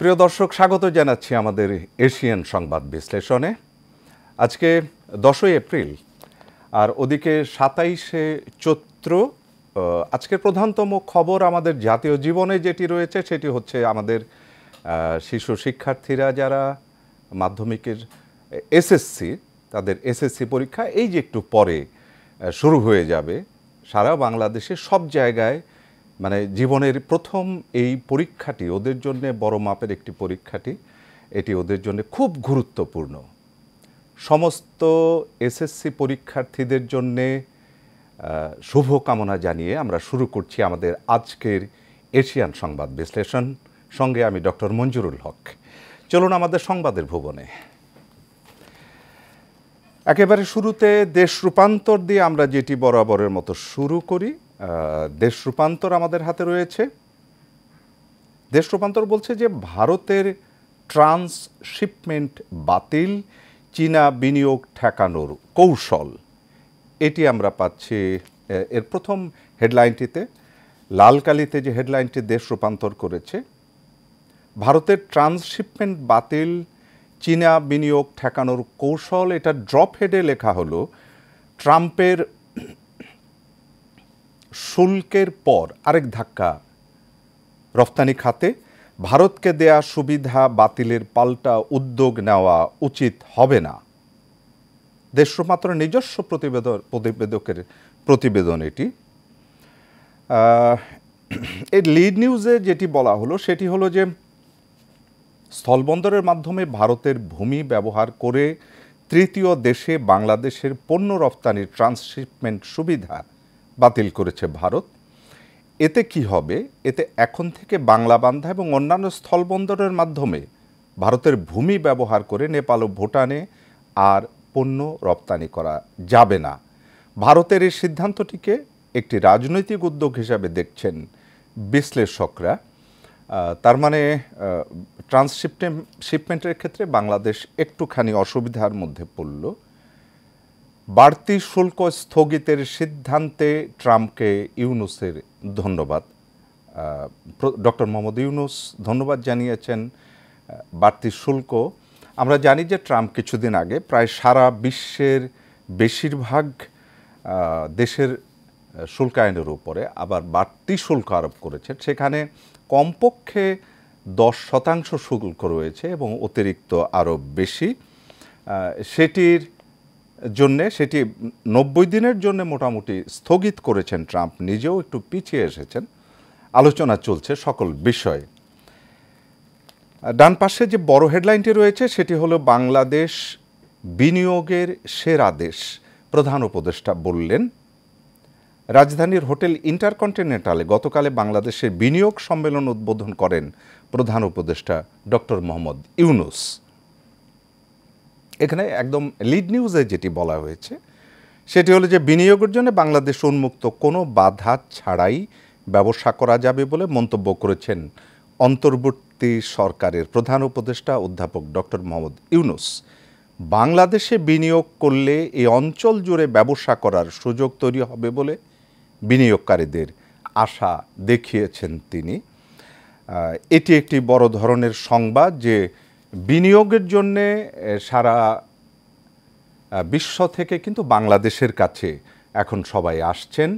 প্রিয় দর্শক, স্বাগত জানাচ্ছি আমাদের এশিয়ান সংবাদ বিশ্লেষণে। আজকে 10ই এপ্রিল আর ওদিকে 27শে চৈত্র। আজকের প্রধানতম খবর আমাদের জাতীয় জীবনে যেটি রয়েছে সেটি হচ্ছে আমাদের শিশু শিক্ষার্থীরা যারা মাধ্যমিকের এসএসসি, তাদের এসএসসি পরীক্ষা এই যে একটু পরে শুরু হয়ে যাবে। সারা বাংলাদেশে সব জায়গায় মানে জীবনের প্রথম এই পরীক্ষাটি ওদের জন্য বড় মাপের একটি পরীক্ষাটি, এটি ওদের জন্য খুব গুরুত্বপূর্ণ। সমস্ত এসএসসি পরীক্ষার্থীদের জন্যে শুভকামনা জানিয়ে আমরা শুরু করছি আমাদের আজকের এশিয়ান সংবাদ বিশ্লেষণ। সঙ্গে আমি ডক্টর মঞ্জুরুল হক। চলুন আমাদের সংবাদের ভুবনে। একেবারে শুরুতে দেশ রূপান্তর দিয়ে আমরা যেটি বরাবরের মতো শুরু করি। দেশ রূপান্তর আমাদের হাতে রয়েছে। দেশ রূপান্তর বলছে যে ভারতের ট্রান্সশিপমেন্ট বাতিল, চীনা বিনিয়োগ ঠেকানোর কৌশল, এটি আমরা পাচ্ছি এর প্রথম হেডলাইনটিতে। লাল কালিতে যে হেডলাইনটি দেশ রূপান্তর করেছে, ভারতের ট্রান্সশিপমেন্ট বাতিল, চীনা বিনিয়োগ ঠেকানোর কৌশল, এটা ড্রপ হেডে লেখা হলো ট্রাম্পের শুল্কের পর আরেক ধাক্কা রফতানি খাতে, ভারতকে দেয়া সুবিধা বাতিলের পাল্টা উদ্যোগ নেওয়া উচিত হবে না। দেশ রূপান্তরের নিজস্ব প্রতিবেদকের প্রতিবেদন এটি। এই লিড নিউজে যেটি বলা হলো সেটি হলো যে স্থলবন্দরের মাধ্যমে ভারতের ভূমি ব্যবহার করে তৃতীয় দেশে বাংলাদেশের পণ্য রফতানির ট্রান্সশিপমেন্ট সুবিধা বাতিল করেছে ভারত। এতে কি হবে? এতে এখন থেকে বাংলাবান্ধা এবং অন্যান্য স্থলবন্দরের মাধ্যমে ভারতের ভূমি ব্যবহার করে নেপাল ও ভুটানে আর পণ্য রপ্তানি করা যাবে না। ভারতের এই সিদ্ধান্তটিকে একটি রাজনৈতিক উদ্যোগ হিসাবে দেখছেন বিশ্লেষকরা। তার মানে ট্রান্সশিপমেন্টের ক্ষেত্রে বাংলাদেশ একটুখানি অসুবিধার মধ্যে পড়ল। বাড়তি শুল্ক স্থগিতের সিদ্ধান্তে ট্রাম্পকে ইউনুসের ধন্যবাদ। ডক্টর মোহাম্মদ ইউনুস ধন্যবাদ জানিয়েছেন বাড়তি শুল্ক। আমরা জানি যে ট্রাম্প কিছুদিন আগে প্রায় সারা বিশ্বের বেশিরভাগ দেশের শুল্কায়নের উপরে আবার বাড়তি শুল্ক আরোপ করেছেন। সেখানে কমপক্ষে 10% শুল্ক রয়েছে এবং অতিরিক্ত আরও বেশি। সেটির জন্যে সেটি 90 দিনের জন্য মোটামুটি স্থগিত করেছেন ট্রাম্প, নিজেও একটু পিছিয়ে এসেছেন। আলোচনা চলছে সকল বিষয়ে। ডান পাশে যে বড় হেডলাইনটি রয়েছে সেটি হলো বাংলাদেশ বিনিয়োগের সেরা দেশ, প্রধান উপদেষ্টা বললেন। রাজধানীর হোটেল ইন্টারকন্টিনেন্টালে গতকালে বাংলাদেশের বিনিয়োগ সম্মেলন উদ্বোধন করেন প্রধান উপদেষ্টা ডক্টর মোহাম্মদ ইউনুস। এখানে একদম লিড নিউজে যেটি বলা হয়েছে সেটি হলো যে বিনিয়োগের জন্য বাংলাদেশ উন্মুক্ত, কোনো বাধা ছাড়াই ব্যবসা করা যাবে বলে মন্তব্য করেছেন অন্তর্বর্তী সরকারের প্রধান উপদেষ্টা অধ্যাপক ডক্টর মোহাম্মদ ইউনুস। বাংলাদেশে বিনিয়োগ করলে এই অঞ্চল জুড়ে ব্যবসা করার সুযোগ তৈরি হবে বলে বিনিয়োগকারীদের আশা দেখিয়েছেন তিনি। এটি একটি বড় ধরনের সংবাদ যে বিনিয়োগের জন্যে সারা বিশ্ব থেকে কিন্তু বাংলাদেশের কাছে এখন সবাই আসছেন।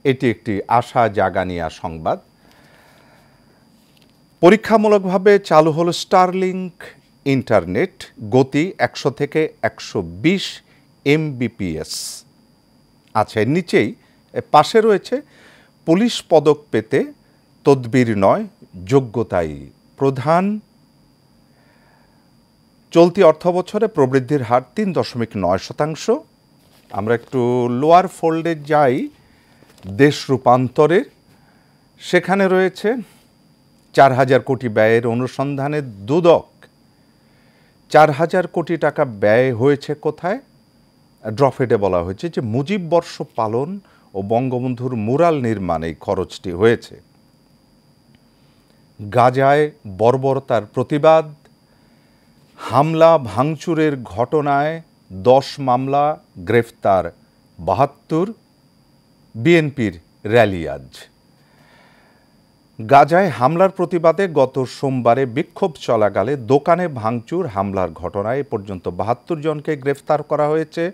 এটি একটি আশা জাগানিয়া সংবাদ। পরীক্ষামূলকভাবে চালু হলো স্টারলিংক ইন্টারনেট, গতি 100 থেকে 120 Mbps। আচ্ছা, এর নিচেই পাশে রয়েছে পুলিশ পদক পেতে তদবির নয় যোগ্যতাই প্রধান। চলতি অর্থবছরে প্রবৃদ্ধির হার 3.9%। আমরা একটু লোয়ার ফোল্ডে যাই দেশ রূপান্তরের। সেখানে রয়েছে 4000 কোটি ব্যয়ের অনুসন্ধানে দুদক। 4000 কোটি টাকা ব্যয় হয়েছে কোথায়? ড্রফেডে বলা হয়েছে যে মুজিব বর্ষ পালন ও বঙ্গবন্ধুর মুরাল নির্মাণে খরচটি হয়েছে। গাজায় বর্বরতার প্রতিবাদ, হামলা ভাঙচুরের ঘটনায় 10 মামলা, গ্রেফতার 72। বিএনপির র্যালি আজ। গাজায় হামলার প্রতিবাদে গত সোমবারে বিক্ষোভ চলাকালে দোকানে ভাঙচুর হামলার ঘটনায় এ পর্যন্ত ৭২ জনকে গ্রেফতার করা হয়েছে,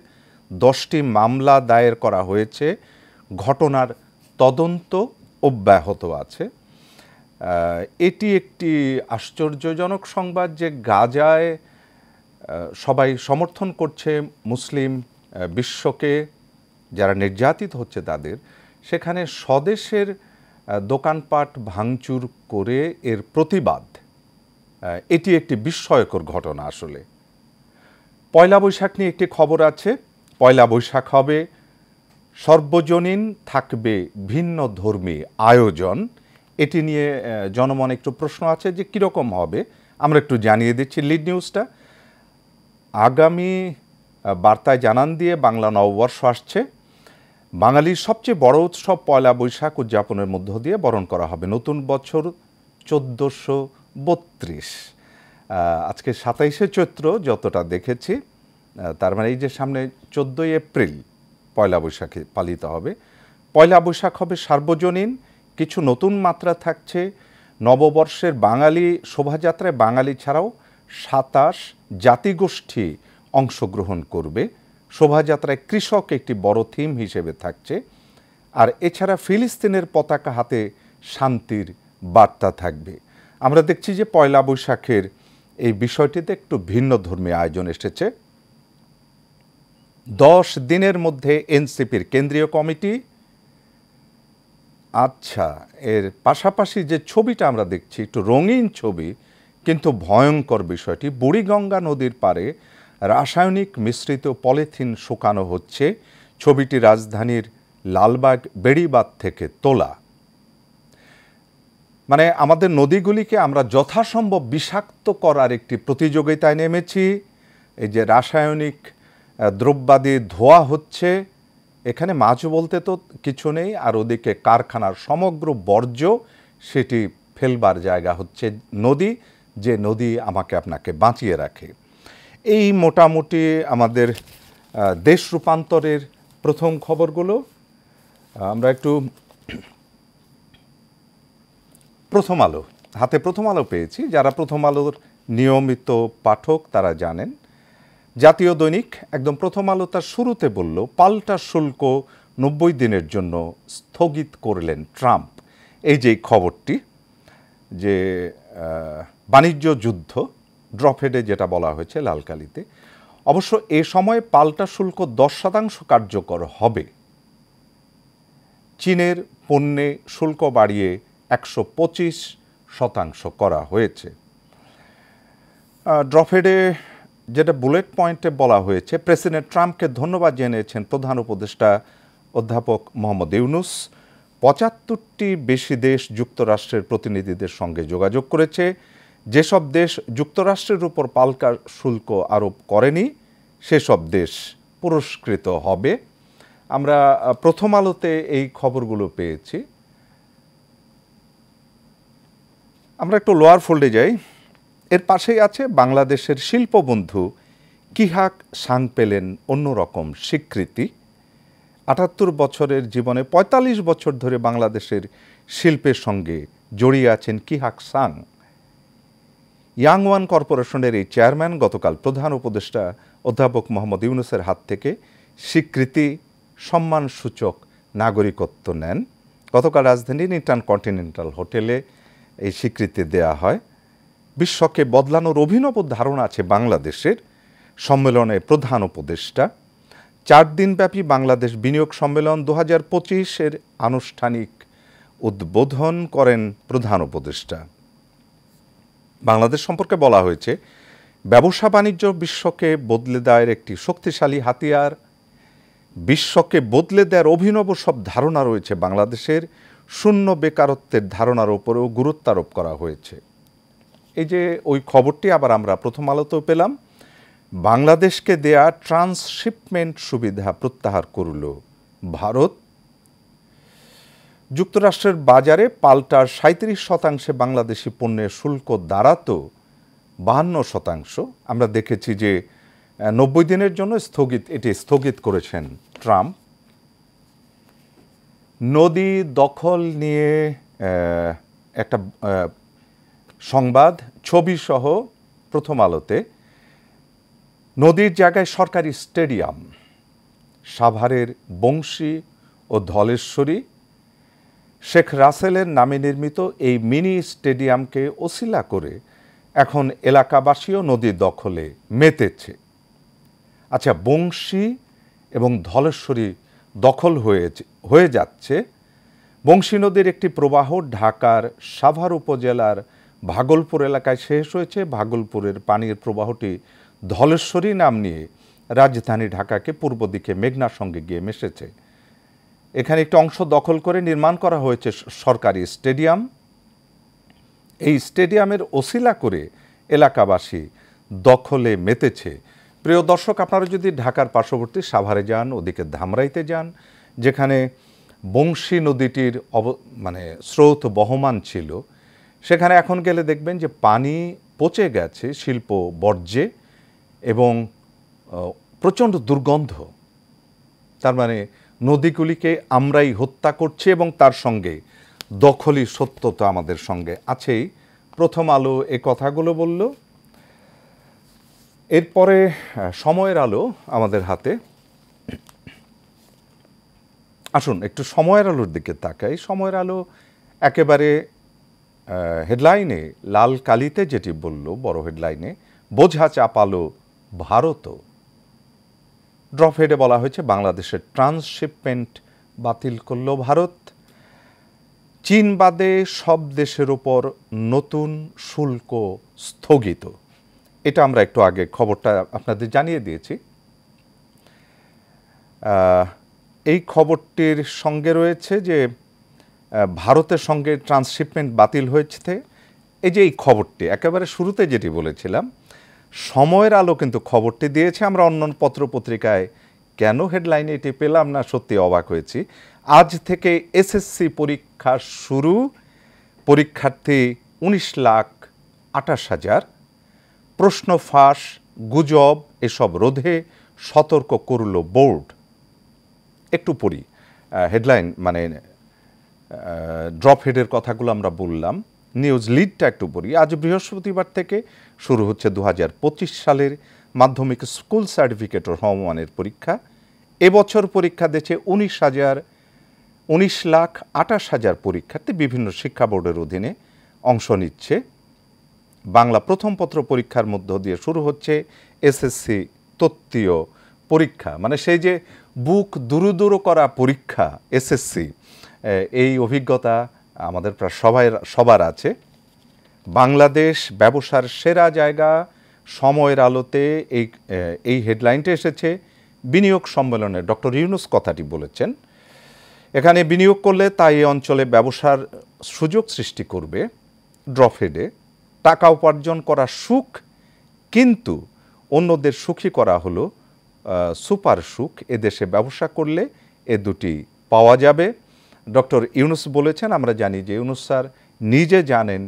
১০টি মামলা দায়ের করা হয়েছে। ঘটনার তদন্ত অব্যাহত আছে। এটি একটি আশ্চর্যজনক সংবাদ যে গাজায় সবাই সমর্থন করছে মুসলিম বিশ্বকে, যারা নির্যাতিত হচ্ছে তাদের, সেখানে স্বদেশের দোকানপাট ভাঙচুর করে এর প্রতিবাদ, এটি একটি বিস্ময়কর ঘটনা। আসলে পয়লা বৈশাখ নিয়ে একটি খবর আছে। পয়লা বৈশাখ হবে সর্বজনীন, থাকবে ভিন্ন ধর্মী আয়োজন। এটি নিয়ে জনমনে একটু প্রশ্ন আছে যে কীরকম হবে। আমরা একটু জানিয়ে দিচ্ছি লিড নিউজটা। আগামী বার্তায় জানান দিয়ে বাংলা নববর্ষ আসছে। বাঙালির সবচেয়ে বড় উৎসব পয়লা বৈশাখ উদযাপনের মধ্য দিয়ে বরণ করা হবে নতুন বছর ১৪৩২। আজকে ২৭শে চৈত্র যতটা দেখেছি, তার মানে এই যে সামনে ১৪ই এপ্রিল পয়লা বৈশাখে পালিত হবে। পয়লা বৈশাখ হবে সার্বজনীন, কিছু নতুন মাত্রা থাকছে। নববর্ষের বাঙালি শোভাযাত্রায় বাঙালি ছাড়াও ২৭ জাতিগোষ্ঠী অংশগ্রহণ করবে। শোভাযাত্রায় কৃষক একটি বড় থিম হিসেবে থাকছে। আর এছাড়া ফিলিস্তিনের পতাকা হাতে শান্তির বার্তা থাকবে। আমরা দেখছি যে পয়লা বৈশাখের এই বিষয়টিতে একটু ভিন্ন ধর্মী আয়োজন এসেছে। ১০ দিনের মধ্যে এনসিপির কেন্দ্রীয় কমিটি। আচ্ছা, এর পাশাপাশি যে ছবিটা আমরা দেখছি একটু রঙিন ছবি, কিন্তু ভয়ঙ্কর বিষয়টি, বুড়িগঙ্গা নদীর পাড়ে রাসায়নিক মিশ্রিত পলিথিন শুকানো হচ্ছে। ছবিটি রাজধানীর লালবাগ বেড়িবাঁধ থেকে তোলা। মানে আমাদের নদীগুলিকে আমরা যথাসম্ভব বিষাক্ত করার একটি প্রতিযোগিতায় নেমেছি। এই যে রাসায়নিক দ্রব্যাদি ধোয়া হচ্ছে, এখানে মাছ বলতে তো কিছু নেই। আর ওদিকে কারখানার সমগ্র বর্জ্য, সেটি ফেলবার জায়গা হচ্ছে নদী, যে নদী আমাকে আপনাকে বাঁচিয়ে রাখে। এই মোটামুটি আমাদের দেশ রূপান্তরের প্রথম খবরগুলো। আমরা একটু প্রথম আলো, হাতে প্রথম আলো পেয়েছি। যারা প্রথম আলোর নিয়মিত পাঠক তারা জানেন, জাতীয় দৈনিক একদম প্রথম আলো তার শুরুতে বলল পাল্টা শুল্ক ৯০ দিনের জন্য স্থগিত করলেন ট্রাম্প। এই যে খবরটি, যে বাণিজ্য যুদ্ধ ড্রপহেডে যেটা বলা হয়েছে লালকালিতে, অবশ্য এ সময় পাল্টা শুল্ক ১০% কার্যকর হবে। চীনের পণ্যে শুল্ক বাড়িয়ে ১২৫% করা হয়েছে। ড্রপহেডে যেটা বুলেট পয়েন্টে বলা হয়েছে, প্রেসিডেন্ট ট্রাম্পকে ধন্যবাদ জানিয়েছেন প্রধান উপদেষ্টা অধ্যাপক মোহাম্মদ ইউনুস। ৭৫টি বেশি দেশ যুক্তরাষ্ট্রের প্রতিনিধিদের সঙ্গে যোগাযোগ করেছে। যেসব দেশ যুক্তরাষ্ট্রের উপর পাল্টা শুল্ক আরোপ করেনি সেসব দেশ পুরস্কৃত হবে। আমরা প্রথম আলোতে এই খবরগুলো পেয়েছি। আমরা একটু লোয়ার ফোল্ডে যাই। এর পাশেই আছে বাংলাদেশের শিল্পবন্ধু কিহাক সাং পেলেন অন্যরকম স্বীকৃতি। ৭৮ বছরের জীবনে ৪৫ বছর ধরে বাংলাদেশের শিল্পের সঙ্গে জড়িয়ে আছেন কিহাক সাং। ইয়াং ওয়ান কর্পোরেশনের এই চেয়ারম্যান গতকাল প্রধান উপদেষ্টা অধ্যাপক মোহাম্মদ ইউনুসের হাত থেকে স্বীকৃতি সম্মানসূচক নাগরিকত্ব নেন। গতকাল রাজধানীর ইন্টারকন্টিনেন্টাল হোটেলে এই স্বীকৃতি দেয়া হয়। বিশ্বকে বদলানোর অভিনব ধারণা আছে বাংলাদেশের। সম্মেলনে প্রধান উপদেষ্টা ৪ দিনব্যাপী বাংলাদেশ বিনিয়োগ সম্মেলন ২০২৫-এর আনুষ্ঠানিক উদ্বোধন করেন প্রধান উপদেষ্টা। বাংলাদেশ সম্পর্কে বলা হয়েছে, ব্যবসা বাণিজ্য বিশ্বকে বদলে দেওয়ার একটি শক্তিশালী হাতিয়ার। বিশ্বকে বদলে দেওয়ার অভিনব সব ধারণা রয়েছে বাংলাদেশের। শূন্য বেকারত্বের ধারণার উপরেও গুরুত্ব আরোপ করা হয়েছে। এই যে ওই খবরটি আবার আমরা প্রথম আলোতেও পেলাম। বাংলাদেশকে দেয়া ট্রান্সশিপমেন্ট সুবিধা প্রত্যাহার করল ভারত। যুক্তরাষ্ট্রের বাজারে পাল্টার ৩৭% বাংলাদেশি পণ্যের শুল্ক দাঁড়াতো ৫২%। আমরা দেখেছি যে ৯০ দিনের জন্য এটি স্থগিত করেছেন ট্রাম্প। নদী দখল নিয়ে একটা সংবাদ ছবিসহ প্রথম আলোতে, নদীর জায়গায় সরকারি স্টেডিয়াম, সাভারের বংশী ও ধলেশ্বরী শেখ রাসেলের নামে নির্মিত এই মিনি স্টেডিয়ামকে ওসিলা করে এখন এলাকাবাসীও নদী দখলে মেতেছে। আচ্ছা, বংশী এবং ধলেশ্বরী দখল হয়ে যাচ্ছে। বংশী নদীর একটি প্রবাহ ঢাকার সাভার উপজেলার ভাগলপুর এলাকায় শেষ হয়েছে। ভাগলপুরের পানির প্রবাহটি ধলেশ্বরী নাম নিয়ে রাজধানী ঢাকাকে পূর্ব দিকে মেঘনার সঙ্গে গিয়ে মিশেছে। এখানে একটি অংশ দখল করে নির্মাণ করা হয়েছে সরকারি স্টেডিয়াম। এই স্টেডিয়ামের ওসিলা করে এলাকাবাসী দখলে মেতেছে। প্রিয় দর্শক, আপনারা যদি ঢাকার পার্শ্ববর্তী সাভারে যান, ওদিকে ধামরাইতে যান, যেখানে বংশী নদীটির স্রোত বহমান ছিল, সেখানে এখন গেলে দেখবেন যে পানি পচে গেছে শিল্প বর্জ্যে এবং প্রচণ্ড দুর্গন্ধ। তার মানে নদীগুলিকে আমরাই হত্যা করছি এবং তার সঙ্গে দখলই সত্যতা আমাদের সঙ্গে আছেই। প্রথম আলো এই কথাগুলো বলল। এরপরে সময়ের আলো আমাদের হাতে। আসুন একটু সময়ের আলোর দিকে তাকাই। সময়ের আলো একেবারে হেডলাইনে লাল কালিতে যেটি বলল, বড় হেডলাইনে, বোঝা চাপালো ভারতও। ড্রপ হেডে বলা হয়েছে বাংলাদেশের ট্রান্সশিপমেন্ট বাতিল করল ভারত। চীন বাদে সব দেশের ওপর নতুন শুল্ক স্থগিত। এটা আমরা একটু আগে খবরটা আপনাদের জানিয়ে দিয়েছি। এই খবরটির সঙ্গে রয়েছে যে ভারতের সঙ্গে ট্রান্সশিপমেন্ট বাতিল হয়েছে। এই যে এই খবরটি একেবারে শুরুতে যেটি বলেছিলাম, সময়ের আলো কিন্তু খবরটি দিয়েছে। আমরা অন্য পত্রপত্রিকায় কেন হেডলাইনে এটি পেলাম না, সত্যি অবাক হয়েছি। আজ থেকে এসএসসি পরীক্ষা শুরু, পরীক্ষার্থী 19,28,000, প্রশ্ন ফাঁস, গুজব এসব রোধে সতর্ক করল বোর্ড। একটু পড়ি হেডলাইন, ড্রপ হেডের কথাগুলো আমরা বললাম, নিউজ লিডটা একটু পড়ি। আজ বৃহস্পতিবার থেকে শুরু হচ্ছে 2025 সালের মাধ্যমিক স্কুল সার্টিফিকেট ও সমমানের পরীক্ষা। এবছর পরীক্ষা দিচ্ছে 19,28,000 পরীক্ষার্থী বিভিন্ন শিক্ষা বোর্ডের অধীনে অংশ নিচ্ছে। বাংলা প্রথম পত্র পরীক্ষার মধ্য দিয়ে শুরু হচ্ছে এসএসসি তত্ত্বীয় পরীক্ষা, সেই যে বুক দুরু করা পরীক্ষা এসএসসি, এই অভিজ্ঞতা আমাদের প্রায় সবার আছে। বাংলাদেশ ব্যবসার সেরা জায়গা, সময়ের আলোতে এই হেডলাইনটা এসেছে। বিনিয়োগ সম্মেলনে ডক্টর ইউনূস কথাটি বলেছেন। এখানে বিনিয়োগ করলে তাই এই অঞ্চলে ব্যবসার সুযোগ সৃষ্টি করবে। ড্রপ হেডে টাকা উপার্জন করা সুখ, কিন্তু অন্যদের সুখী করা হলো সুপার সুখ। এদেশে ব্যবসা করলে এ দুটি পাওয়া যাবে। ডক্টর ইউনূস বলেছেন। আমরা জানি যে ইউনূস স্যার নিজে জানেন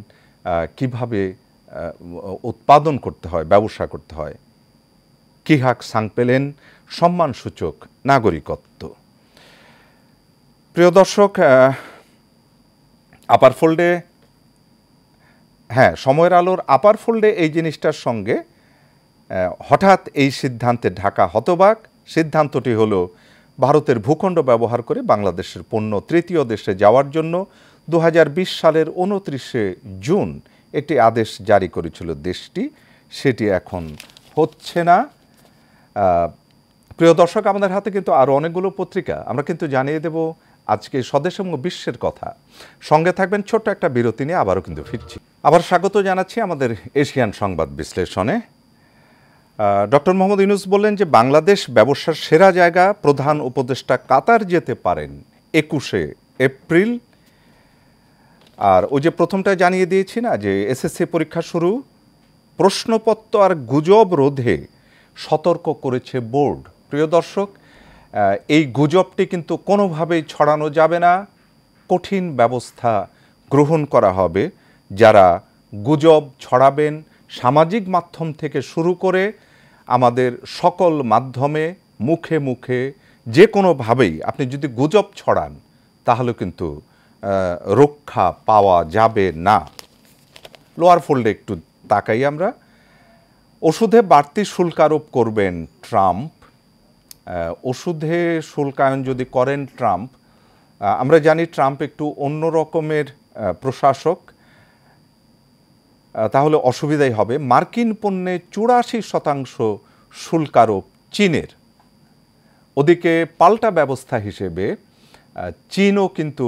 কিভাবে উৎপাদন করতে হয়, ব্যবসা করতে হয়। কিহাক সাং পেলেন সম্মানসূচক নাগরিকত্ব। প্রিয় দর্শক, আপার ফোল্ডে, সময়ের আলোর আপার ফোল্ডে এই জিনিসটার সঙ্গে হঠাৎ এই সিদ্ধান্তে ঢাকা হতবাক। সিদ্ধান্তটি হলো ভারতের ভূখণ্ড ব্যবহার করে বাংলাদেশের পণ্য তৃতীয় দেশে যাওয়ার জন্য 2020 সালের 29শে জুন একটি আদেশ জারি করেছিল দেশটি, সেটি এখন হচ্ছে না। প্রিয় দর্শক, আমাদের হাতে কিন্তু আরও অনেকগুলো পত্রিকা, আমরা কিন্তু জানিয়ে দেব আজকে স্বদেশ এবং বিশ্বের কথা। সঙ্গে থাকবেন, ছোট্ট একটা বিরতি নিয়ে আবারও কিন্তু ফিরছি। আবার স্বাগত জানাচ্ছি আমাদের এশিয়ান সংবাদ বিশ্লেষণে। ডক্টর মোহাম্মদ ইউনূস বললেন যে বাংলাদেশ ব্যবসার সেরা জায়গা, প্রধান উপদেষ্টা কাতার যেতে পারেন 21শে এপ্রিল। আর ওই যে প্রথমটা জানিয়ে দিয়েছি না, যে এসএসসি পরীক্ষা শুরু, প্রশ্নপত্র আর গুজব রোধে সতর্ক করেছে বোর্ড। প্রিয় দর্শক, এই গুজবটি কিন্তু কোনোভাবেই ছড়ানো যাবে না। কঠিন ব্যবস্থা গ্রহণ করা হবে যারা গুজব ছড়াবেন। সামাজিক মাধ্যম থেকে শুরু করে আমাদের সকল মাধ্যমে, মুখে মুখে, যে কোনোভাবেই আপনি যদি গুজব ছড়ান, তাহলে কিন্তু রক্ষা পাওয়া যাবে না। লোয়ার ফোল্ডে একটু তাকাই আমরা। ওষুধে বাড়তি শুল্ক আরোপ করবেন ট্রাম্প। ওষুধে শুল্কায়ন যদি করেন ট্রাম্প, আমরা জানি ট্রাম্প একটু অন্য রকমের প্রশাসক, তাহলে অসুবিধাই হবে। মার্কিন পণ্যে 84% শুল্ক আরোপ চীনের। ওদিকে পাল্টা ব্যবস্থা হিসেবে চীনও কিন্তু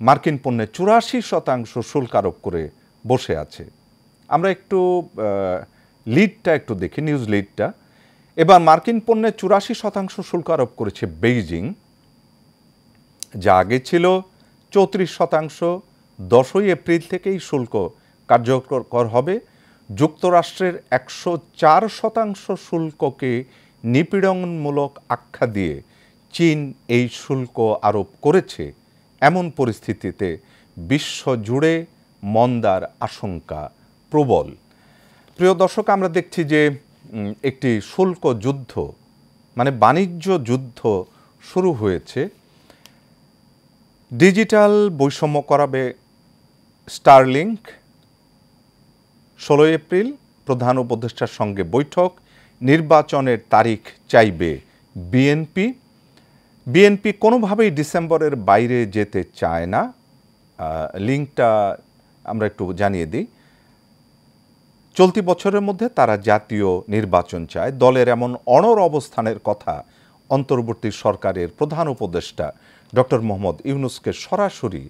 মার্কিন পণ্যে 84% শুল্ক আরোপ করে বসে আছে। আমরা একটু লিডটা একটু দেখি, নিউজ লিডটা। এবার মার্কিন পণ্যে 84% শুল্ক আরোপ করেছে বেইজিং, যা আগে ছিল 34%। 10ই এপ্রিল থেকেই শুল্ক কার্যকর হবে। যুক্তরাষ্ট্রের 104% শুল্ককে নিপীড়নমূলক আখ্যা দিয়ে চীন এই শুল্ক আরোপ করেছে। এমন পরিস্থিতিতে বিশ্বজুড়ে মন্দার আশঙ্কা প্রবল। প্রিয় দর্শক, আমরা দেখছি যে একটি শুল্ক যুদ্ধ, মানে বাণিজ্য যুদ্ধ শুরু হয়েছে। ডিজিটাল বৈষম্য করাবে স্টারলিংক। 16 এপ্রিল প্রধান উপদেষ্টার সঙ্গে বৈঠক। নির্বাচনের তারিখ চাইবে বিএনপি। বিএনপি কোনোভাবেই ডিসেম্বরের বাইরে যেতে চায় না। লিঙ্কটা আমরা একটু জানিয়ে দিই। চলতি বছরের মধ্যে তারা জাতীয় নির্বাচন চায়। দলের এমন অনড় অবস্থানের কথা অন্তর্বর্তী সরকারের প্রধান উপদেষ্টা ডক্টর মোহাম্মদ ইউনূসকে সরাসরি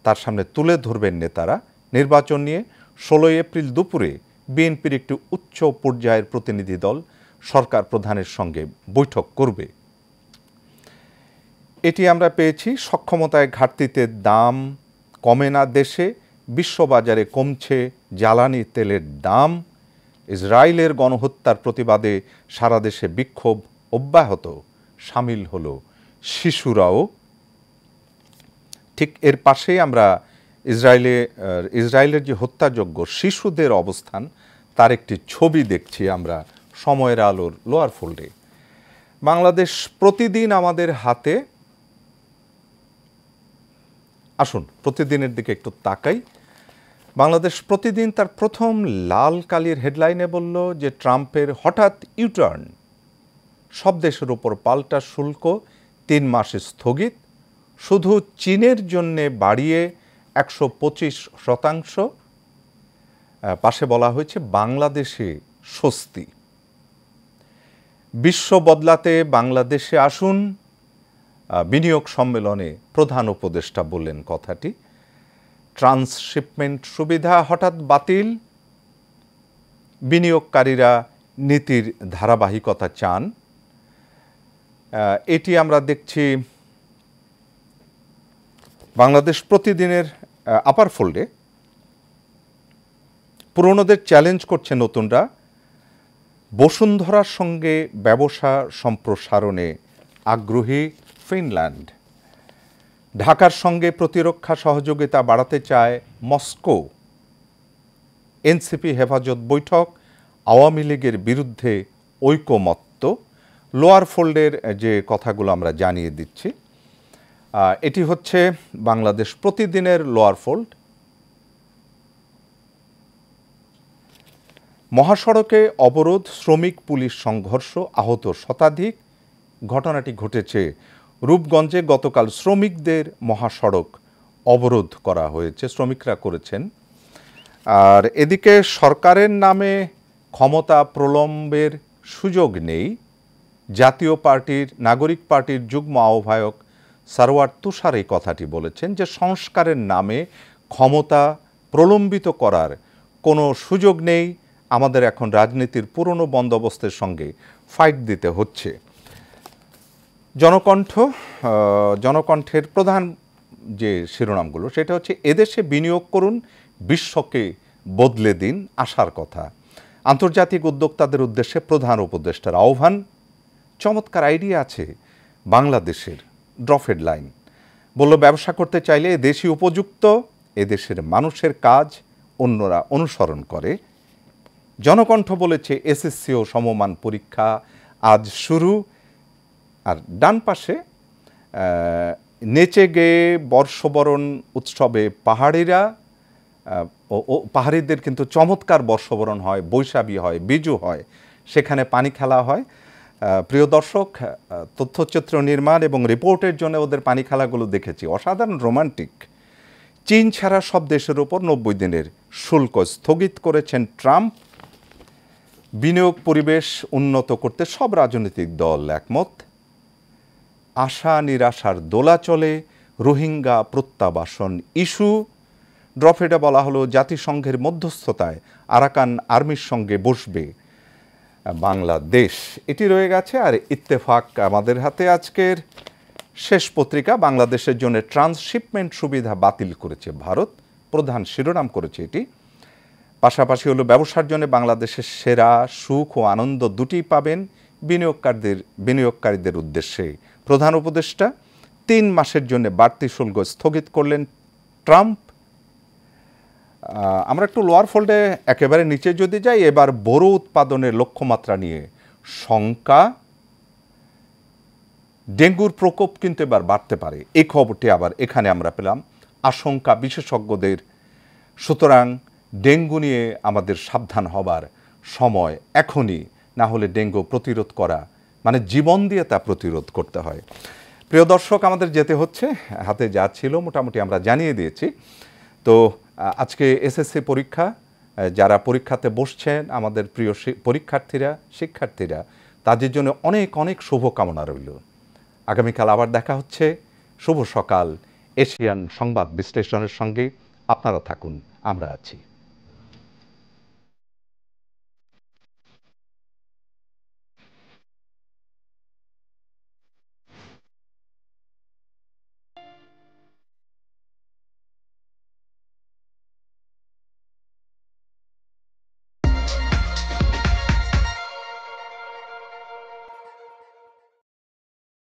তার সামনে তুলে ধরবেন নেতারা। নির্বাচন নিয়ে 16 এপ্রিল দুপুরে বিএনপির একটি উচ্চ পর্যায়ের প্রতিনিধি দল সরকার প্রধানের সঙ্গে বৈঠক করবে। এটি আমরা পেয়েছি। সক্ষমতায় ঘাটতিতে দাম কমে না দেশে, বিশ্ববাজারে কমছে জ্বালানি তেলের দাম। ইসরায়েলের গণহত্যার প্রতিবাদে সারা দেশে বিক্ষোভ অব্যাহত, সামিল হলো শিশুরাও। ঠিক এর পাশেই আমরা ইসরায়েলের যে হত্যাযোগ্য শিশুদের অবস্থান, তার একটি ছবি দেখছি আমরা সময়ের আলোর লোয়ার ফোল্ডে। বাংলাদেশ প্রতিদিন আমাদের হাতে। আসুন প্রতিদিনের দিকে একটু তাকাই। বাংলাদেশ প্রতিদিন তার প্রথম লাল কালির হেডলাইনে বলল যে ট্রাম্পের হঠাৎ ইউটার্ন, সব দেশের উপর পাল্টা শুল্ক 3 মাসে স্থগিত, শুধু চীনের জন্যে বাড়িয়ে 125%। পাশে বলা হয়েছে বাংলাদেশে স্বস্তি। বিশ্ব বদলাতে বাংলাদেশে আসুন, বিনিয়োগ সম্মেলনে প্রধান উপদেষ্টা বললেন কথাটি। ট্রান্সশিপমেন্ট সুবিধা হঠাৎ বাতিল, বিনিয়োগকারীরা নীতির ধারাবাহিকতা চান। এটি আমরা দেখছি বাংলাদেশ প্রতিদিনের আপার ফোল্ডে। পুরনোদের চ্যালেঞ্জ করছে নতুনরা, বসুন্ধরার সঙ্গে ব্যবসা সম্প্রসারণে আগ্রহী ফিনল্যান্ড। ঢাকার সঙ্গে প্রতিরক্ষা সহযোগিতা বাড়াতে চায় মস্কো। এনসিপি হেফাজত বৈঠক, আওয়ামী লীগের বিরুদ্ধে ঐকমত্য। লোয়ার ফোল্ডের যে কথাগুলো আমরা জানিয়ে দিচ্ছি, এটি হচ্ছে বাংলাদেশ প্রতিদিনের লোয়ার ফোল্ড। মহাসড়কে অবরোধ, শ্রমিক পুলিশ সংঘর্ষ, আহত শতাধিক। ঘটনাটি ঘটেছে রূপগঞ্জে। গতকাল শ্রমিকদের মহাসড়ক অবরোধ করা হয়েছে, শ্রমিকরা করেছেন। আর এদিকে সরকারের নামে ক্ষমতা প্রলম্বের সুযোগ নেই। জাতীয় পার্টির নাগরিক পার্টির যুগ্ম আহ্বায়ক সারওয়ার তুষার এই কথাটি বলেছেন যে সংস্কারের নামে ক্ষমতা প্রলম্বিত করার কোনো সুযোগ নেই। আমাদের এখন রাজনীতির পুরনো বন্দোবস্তের সঙ্গে ফাইট দিতে হচ্ছে। জনকণ্ঠের প্রধান যে শিরোনামগুলো, সেটা হচ্ছে এদেশে বিনিয়োগ করুন, বিশ্বকে বদলে দিন, আশার কথা। আন্তর্জাতিক উদ্যোক্তাদের উদ্দেশ্যে প্রধান উপদেষ্টার আহ্বান। চমৎকার আইডিয়া আছে বাংলাদেশের। ড্রপ হেডলাইন বলল, ব্যবসা করতে চাইলে দেশই উপযুক্ত, এদেশের মানুষের কাজ অন্যরা অনুসরণ করে। জনকণ্ঠ বলেছে এসএসসি ও সমমান পরীক্ষা আজ শুরু। আর ডান পাশে নেচে গেয়ে বর্ষবরণ উৎসবে পাহাড়িরা পাহাড়িদের কিন্তু চমৎকার বর্ষবরণ হয়, বৈশাখী হয়, বিজু হয়, সেখানে পানি খেলা হয়। প্রিয় দর্শক, তথ্যচিত্র নির্মাণ এবং রিপোর্টের জন্য ওদের পানি খেলাগুলো দেখেছি, অসাধারণ রোমান্টিক। চীন ছাড়া সব দেশের ওপর 90 দিনের শুল্ক স্থগিত করেছেন ট্রাম্প। বিনিয়োগ পরিবেশ উন্নত করতে সব রাজনৈতিক দল একমত। আশা নিরাশার দোলাচলে রোহিঙ্গা প্রত্যাবাসন ইস্যু। ড্রফেডে বলা হলো জাতিসংঘের মধ্যস্থতায় আরাকান আর্মির সঙ্গে বসবে বাংলাদেশ। এটি রয়ে গেছে। আর ইত্তেফাক আমাদের হাতে আজকের শেষ পত্রিকা। বাংলাদেশের জন্য ট্রান্সশিপমেন্ট সুবিধা বাতিল করেছে ভারত, প্রধান শিরোনাম করেছে এটি। পাশাপাশি হলো ব্যবসার জন্য বাংলাদেশের সেরা সুখ ও আনন্দ দুটিই পাবেন বিনিয়োগকারীদের উদ্দেশ্যে প্রধান উপদেষ্টা। 3 মাসের জন্য বাড়তি শুল্ক স্থগিত করলেন ট্রাম্প। আমরা একটু লোয়ার ফোল্ডে একেবারে নিচে যদি যাই, এবার বোরো উৎপাদনের লক্ষ্যমাত্রা নিয়ে শঙ্কা। ডেঙ্গুর প্রকোপ কিন্তু এবার বাড়তে পারে, এই খবরটি আবার এখানে আমরা পেলাম, আশঙ্কা বিশেষজ্ঞদের। সুতরাং ডেঙ্গু নিয়ে আমাদের সাবধান হবার সময় এখনই, না হলে ডেঙ্গু প্রতিরোধ করা মানে জীবন দিয়ে তা প্রতিরোধ করতে হয়। প্রিয় দর্শক, আমাদের যেতে হচ্ছে, হাতে যা ছিল মোটামুটি আমরা জানিয়ে দিয়েছি। তো আজকে এসএসসি পরীক্ষা, যারা পরীক্ষাতে বসছেন আমাদের প্রিয় পরীক্ষার্থীরা, শিক্ষার্থীরা, তাদের জন্য অনেক অনেক শুভকামনা রইল। আগামীকাল আবার দেখা হচ্ছে। শুভ সকাল। এশিয়ান সংবাদ বিশ্লেষণের সঙ্গে আপনারা থাকুন, আমরা আছি।